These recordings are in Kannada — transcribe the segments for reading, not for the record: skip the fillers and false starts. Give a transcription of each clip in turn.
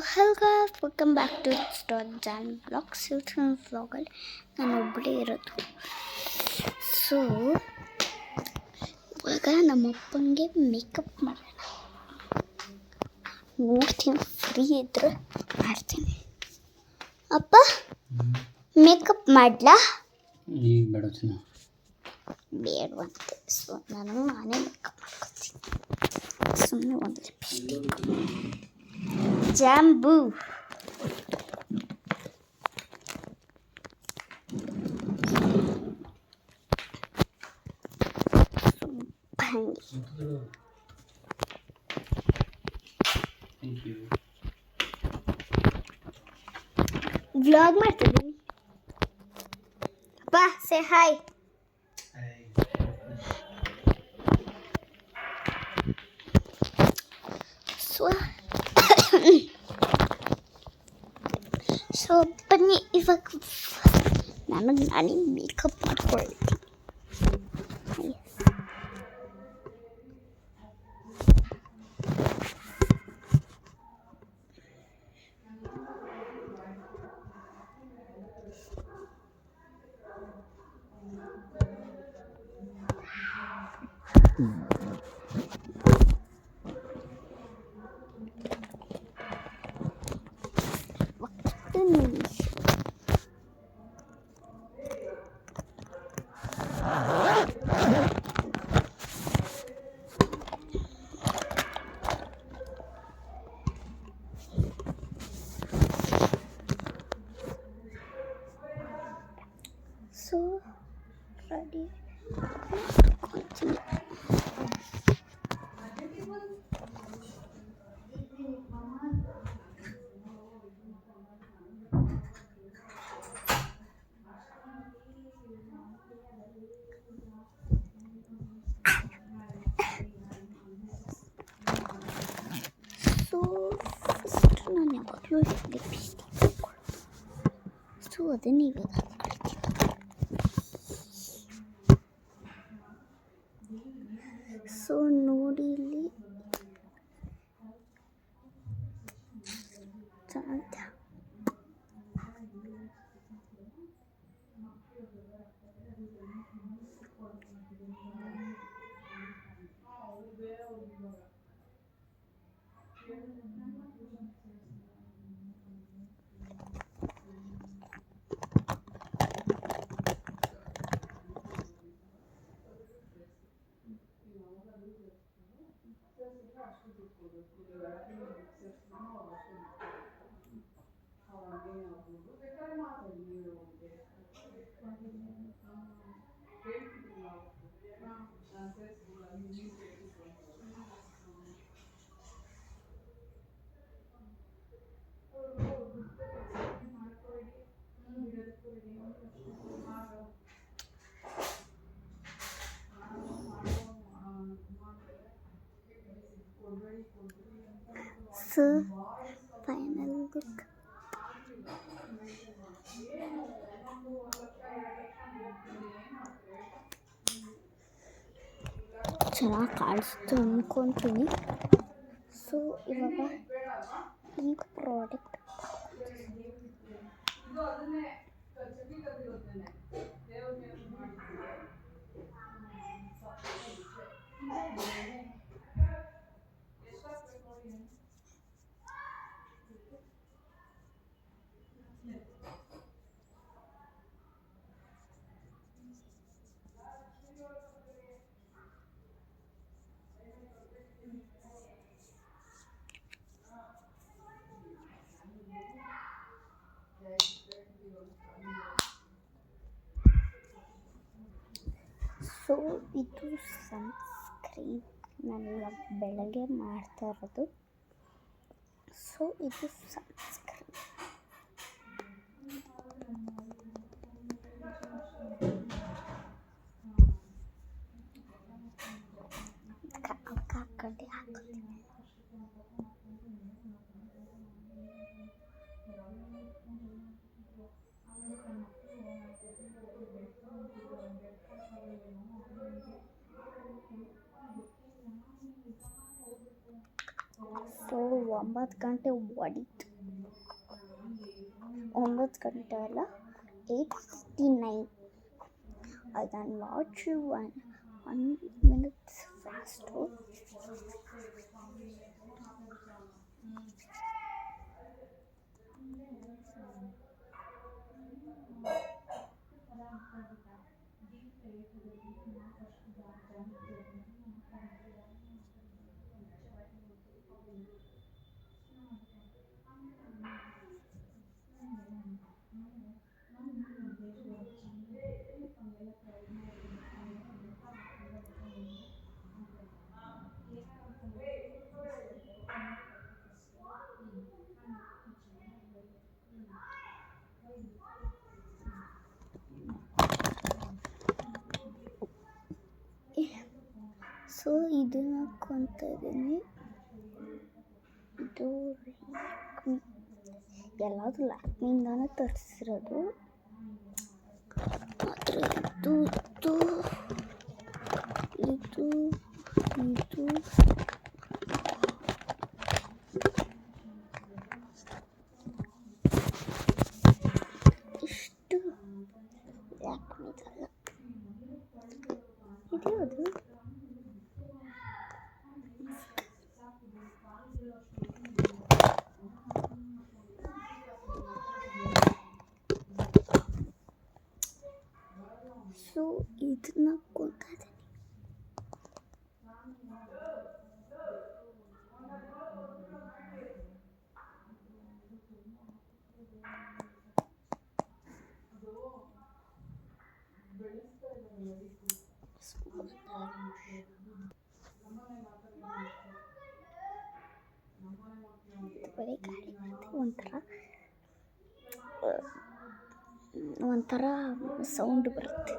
Hello guys, welcome back to star John blogs. ಇವತ್ತಿನ ವ್ಲಾಗಲ್ಲಿ ನಾನು ಒಬ್ಬಳೇ ಇರೋದು. ಸೊ ಇವಾಗ ನಮ್ಮಪ್ಪನಿಗೆ ಮೇಕಪ್ ಮಾಡೋಣ. ನೋಡ್ತೀನಿ, ಫ್ರೀ ಇದ್ರೆ ಮಾಡ್ತೀನಿ. ಅಪ್ಪ, ಮೇಕಪ್ ಮಾಡಲಾ? ಈಗ ಬೇಡ ಚಿನ್ನ, ಬೇಡವಂತೆ. ಸೊ ನಾನೇ ಮೇಕಪ್ ಮಾಡ್ಕೊತೀನಿ. ಸುಮ್ಮನೆ ಒಂದು ಲಿಪ್ಸ್ಟಿಕ್ ಜಾಂಬೂ. ವ್ಲಾಗ್ ಮಾಡ್ತಿದ್ದೀನಿ. ಅಪ್ಪ, ಸೇ ಹಾಯ್. ಸೊ ಬನ್ನಿ, ಇವಾಗ ನಾನೇ ಮೇಕಪ್ ಮಾಡ್ಕೊಳ್ಳಿ. So ready. ಸೊ ಫಸ್ಟ್ ನಾನು ಯಾವಾಗಲೂ ಲಿಪ್ಸ್ಟಿಕ್, ಸೊ ಅದನ್ನ ಇವಾಗ ಸೊ ನೋಡಿ, ಇಲ್ಲಿ ಚೆನ್ನಾಗಿದೆ. So final look. ಚೆನ್ನಾಗಿ ಕಾಣಿಸ್ತು ಅಂದ್ಕೊತೀನಿ. ಸೊ ಇವಾಗ ಈ ಪ್ರಾಡಕ್ಟ್ ಸೊ ಇದು ಸನ್ಸ್ಕ್ರೀನ್. ನಾನು ಇವಾಗ ಬೆಳಗ್ಗೆ ಮಾಡ್ತಾ ಇರೋದು. ಸೊ ಇದು ಸನ್ಸ್ಕ್ರೀನ್. ಕಡೆ ಹಾಕೋತೀನಿ. ಸೊ 9 ಗಂಟೆ ಹೊಡಿತು. 9 ಗಂಟೆ ಅಲ್ಲ, 8:59. ಅದನ್ನು ವಾಚ್ 1 minute ಫಾಸ್ಟು. ಸೊ ಇದನ್ನ ಹಾಕ್ಕೊತ ಇದ್ದೀನಿ. ಇದು ಲ್ಯಾಕ್ಮಿ, ಎಲ್ಲದು ಲ್ಯಾಕ್ಮಿಯಿಂದಾನೇ ತರಿಸಿರೋದು. ಆದರೆ ಇದು ಇಷ್ಟು ಲ್ಯಾಕ್ಮಿದಲ್ಲ, ಇದು ಅದು ಸೊ ಇದನ್ನ ಹಾಕ್ಕೊತಾ ಇದ್ದೀನಿ. ಬರೀ ಗಾಳಿ ಒಂಥರ ಸೌಂಡ್ ಬರುತ್ತೆ.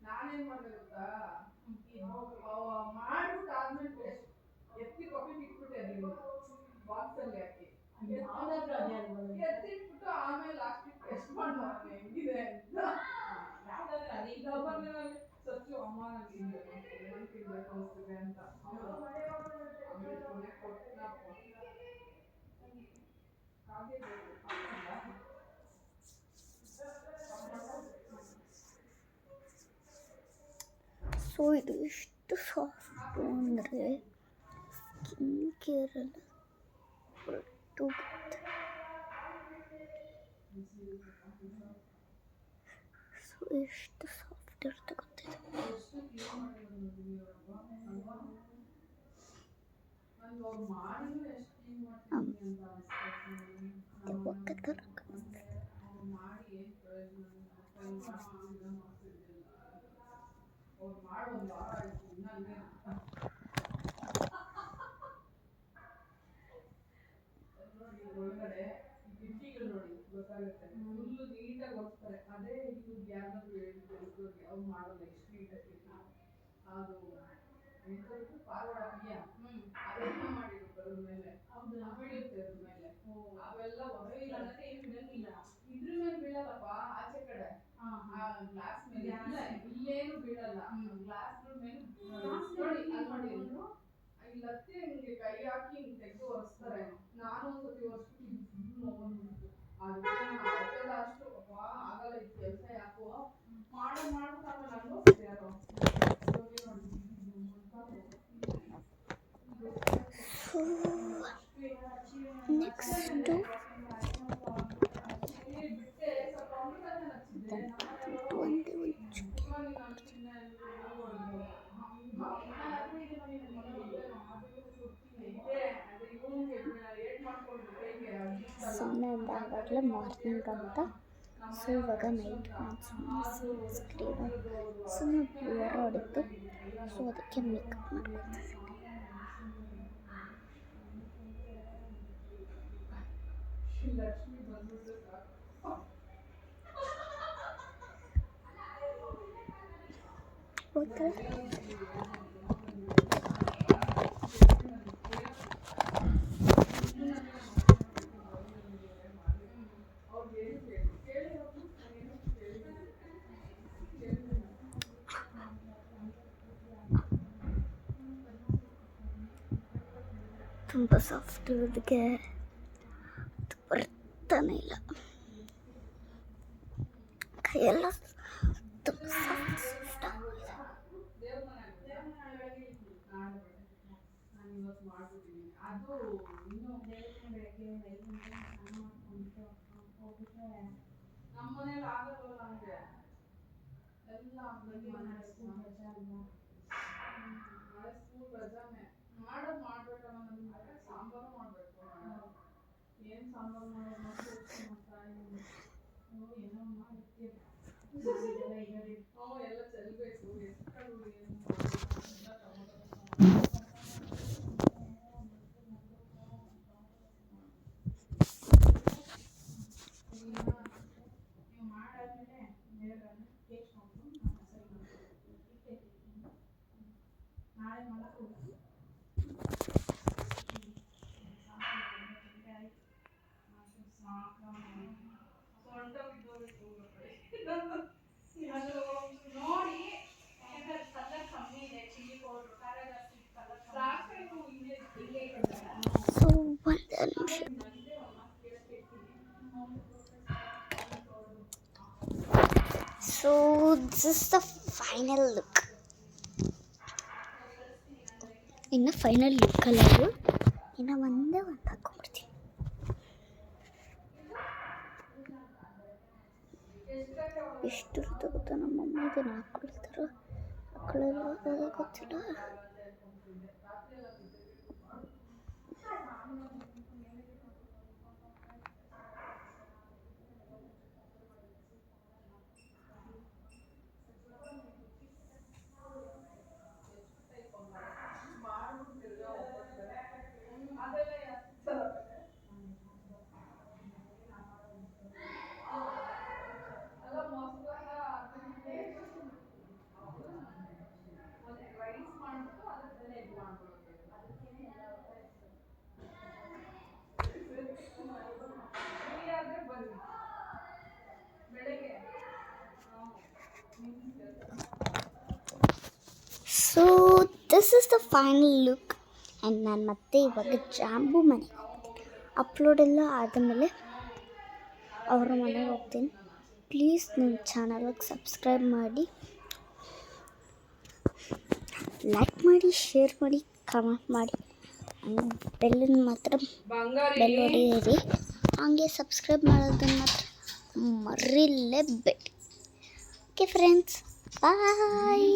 ನಾನೇನ್ ಮಾಡ್ದೆ ಗೊತ್ತಾ, ಮಾಡ್ಬಿಟ್ಟು ಆದ್ಮೇಲೆ ಎತ್ತಿ ಪಕ್ಕಕ್ಕೆ ಇಟ್ಬಿಟ್ಟೆ, ಅದನ್ನ ಬಾಕ್ಸ್ ಅಲ್ಲಿ ಹಾಕಿ ಎತ್ತಿಟ್ಬಿಟ್ಟು ಆಮೇಲೆ ಲಾಸ್ಟಿಗೆ ಟೆಸ್ಟ್ ಮಾಡೋದು ಹೆಂಗಿದೆ ಅಂತ. ಸಚ್ಚು ಅಮ್ಮ ನನಗೆ ತಿನ್ಬೇಕು ಅನಿಸ್ತಿದೆ ಅಂತ ಆಮೇಲೆ ಕೊನೆ ಕೊಟ್ಟನಪ್ಪ. ಸೊ ಇದು ಎಷ್ಟು ಸಾಫ್ಟು ಅಂದರೆ ಸ್ಕಿನ್ ಕೇರೆಲ್ಲ ಹೊರಟೋಗುತ್ತೆ. ಸೊ ಎಷ್ಟು ಸಾಫ್ಟ್ ಇರುತ್ತೆ ಗೊತ್ತಿದೆ. ದೆವ್ವಕ್ಕೆ ಥರ ಕಾಣಿಸ್ತದೆ. ಒಳಗಡೆ ಕಿಟಕಿಗಳು ನೋಡಿ ಗೊತ್ತಾಗುತ್ತೆ, ಫುಲ್ಲು ನೀಟಾಗಿ ಒರೆಸ್ತಾರೆ. ಅದೇ ಇದು ಯಾರಾದ್ರೂ ಹೇಳಿದ್ರು ಅವ್ರು ಮಾಡೋದು ಎಷ್ಟು ನೀಟಾಗಿ ಅದು ಎಂಥದ್ದು ಪಾರ್ವಾಡ ಬಿಯ್ಯ ಅದೆಲ್ಲ ಮಾಡಿರ್ತಾರೆ ಅದ್ರ ಮೇಲೆ, ಬೀಳುತ್ತೆ ಅದ್ರ ಮೇಲೆ, ಅವೆಲ್ಲ ಹೊರಗಿಲ್ಲ ಇದ್ರ ಮೇಲೆ ಬೀಳಲ್ಲಪ್ಪ, ಆಚೆ ಕಡೆ ಗ್ಲಾಸ್ ಮೇಲೆ ಇಲ್ಲೇನು ಬೀಳಲ್ಲ. ಗ್ಲಾಸ್ ಮೇಲೆ ನೋಡಿ ಅಲ್ಲಿ ನೋಡಿ ಇಲ್ಲಿ ಹತ್ತಿ ಹಿಂಗೆ ಕೈ ಹಾಕಿ ಹಿಂಗೆ ತೆಗೆದು ಒರೆಸ್ತಾರೆ. ನಾನು ಒಂದ್ಸತಿ ಒರೆಸ್ಬಿಟ್ಟು ನೋಡ್ಬಿಟ್ಟು ಅದೆಲ್ಲ ಅಷ್ಟು ಆಗಲ್ಲ, ಇದು ಕೆಲಸ ಯಾಕೋ ಮಾಡ್ಬಿಟ್ಟು ಆಮೇಲೆ ಅನ್ಬೋಸ್ತಾರೆ ಯಾರೋ ನೆಕ್ಸ್ಟು ಒಂದೇ ಸುಮ್ಮನೆ ಆವಾಗಲೇ ಮಾರ್ನಿಂಗ್ ಅಂತ. ಸೊ ಇವಾಗ ನೈಟ್ ಸ್ಕ್ರೀನು ಸುಮ್ಮನೆ ಬ್ಲರ್ ಹೊಡಿತು. ಸೊ ಅದಕ್ಕೆ ಮೇಕಪ್ ಮಾಡ್ಕೊತಿದ್ದೀನಿ. ಲಕ್ಷ್ಮಿ ಬಂದ್ಬಿಟ್ಟು ಹೋಗ್ತಾರೆ. ತುಂಬ ಸಾಫ್ಟ್ ಇರೋದಕ್ಕೆ ಅದು ಬರ್ತಾನೆ ಇಲ್ಲ. ಕೈಯೆಲ್ಲ ತುಂಬ ಸಾಫ್ಟ್ ಆಗಿದೆ. ನಮ್ಮನೇಲಿ ಆಗಲ್ಲ ಹಂಗೆ ಎಲ್ಲ ನಾಳೆ ಸ್ಕೂಲ್ ರಜಾನೆ ಮಾಡ್ಬೇಕಲ್ಲ ನಮ್ಗೆ. ಸಾಂಬಾರು ಮಾಡಬೇಕು. ಏನು ಸಾಂಬಾರು ಮಾಡೋದು ಏನೋ ಮಾಡ್ತೀವಿ. ಎಲ್ಲ ಚೆಲ್ಲಬೇಕು. ಎಷ್ಟು ಸೊ ಒಂದು ನಿಮಿಷ. So this is the final look. ಇನ್ನು ಫೈನಲ್ ಲುಕ್ ಅಲ್ಲ ಅದು, ಇನ್ನು ಒಂದೇ ಒಂದು ಹಾಕೊಂಡ್ಬಿಡ್ತೀನಿ. ಎಷ್ಟು ಇರುತ್ತೆ ಗೊತ್ತಾ, ನಮ್ಮಮ್ಮ ಇದನ್ನು ಹಾಕ್ಕೊಳ್ತಾರೋ ಹಾಕೊಳ್ಳೋದು ಗೊತ್ತಿಲ್ಲ. So this is the final look. And ನಾನು ಮತ್ತೆ ಇವಾಗ ಜಾಂಬು ಮನೆಗೆ ಹೋಗ್ತೀನಿ. ಅಪ್ಲೋಡ್ ಎಲ್ಲ ಆದಮೇಲೆ ಅವ್ರ ಮನೆಗೆ ಹೋಗ್ತೀನಿ. ಪ್ಲೀಸ್ ನನ್ನ ಚಾನಲ್ಗೆ ಸಬ್ಸ್ಕ್ರೈಬ್ ಮಾಡಿ, ಲೈಕ್ ಮಾಡಿ, ಶೇರ್ ಮಾಡಿ, ಕಮೆಂಟ್ ಮಾಡಿ. ಬೆಲ್ಲನ್ನು ಮಾತ್ರ ಬೆಲ್ ಹೊಡೆಯಿರಿ. ಹಾಗೆ ಸಬ್ಸ್ಕ್ರೈಬ್ ಮಾಡೋದನ್ನು ಮಾತ್ರ ಮರಿಲೇಬೇಡಿ. ಓಕೆ ಫ್ರೆಂಡ್ಸ್, ಬಾಯ್.